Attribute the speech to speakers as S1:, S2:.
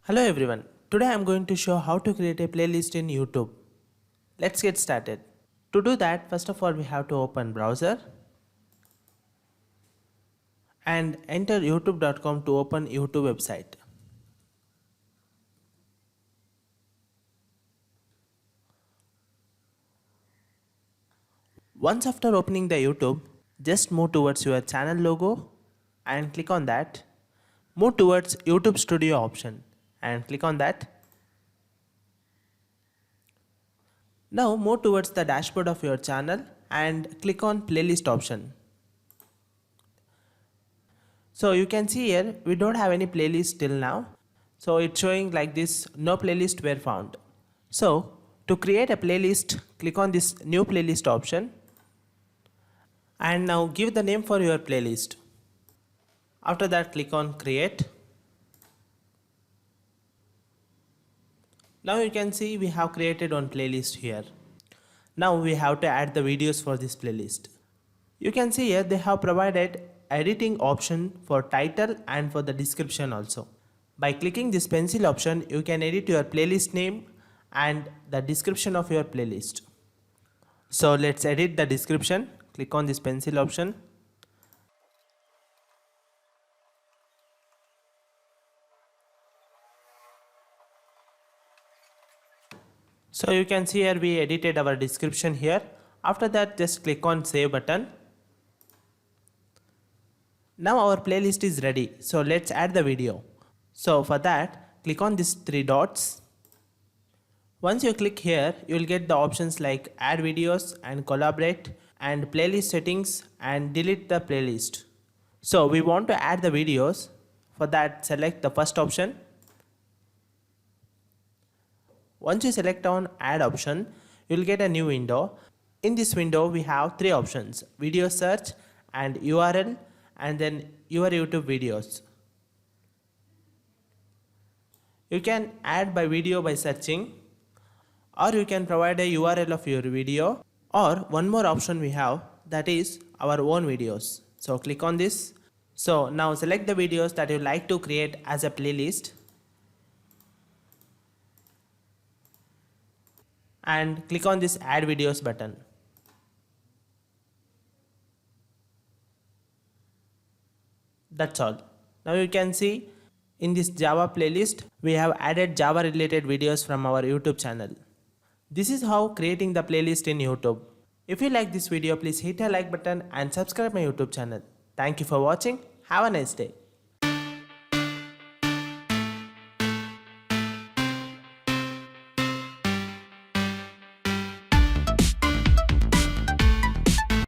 S1: Hello everyone. Today I am going to show how to create a playlist in YouTube. Let's get started. To do that, first of all we have to open browser and enter youtube.com to open YouTube website. Once after opening the YouTube, just move towards your channel logo and click on that. Move towards YouTube Studio option and click on that. Now move towards the dashboard of your channel and click on playlist option. So you can see here we don't have any playlist till now. So it's showing like this, no playlist were found. So to create a playlist, click on this new playlist option and now give the name for your playlist. After that click on create. Now you can see we have created one playlist here. Now we have to add the videos for this playlist. You can see here they have provided editing option for title and for the description also. By clicking this pencil option, you can edit your playlist name and the description of your playlist. So let's edit the description. Click on this pencil option. So you can see here we edited our description here. After that just click on save button. Now our playlist is ready. So let's add the video. So for that click on these three dots. Once you click here, you will get the options like add videos and collaborate and playlist settings and delete the playlist. So we want to add the videos. For that select the first option. Once you select on add option, you will get a new window. In this window we have three options: video search and URL and then your YouTube videos. You can add by video by searching, or you can provide a URL of your video, or one more option we have, that is our own videos. So click on this. So now select the videos that you like to create as a playlist and click on this add videos button. That's all. Now you can see in this Java playlist we have added Java related videos from our YouTube channel. This is how creating the playlist in YouTube. If you like this video, please hit a like button and subscribe my YouTube channel. Thank you for watching. Have a nice day.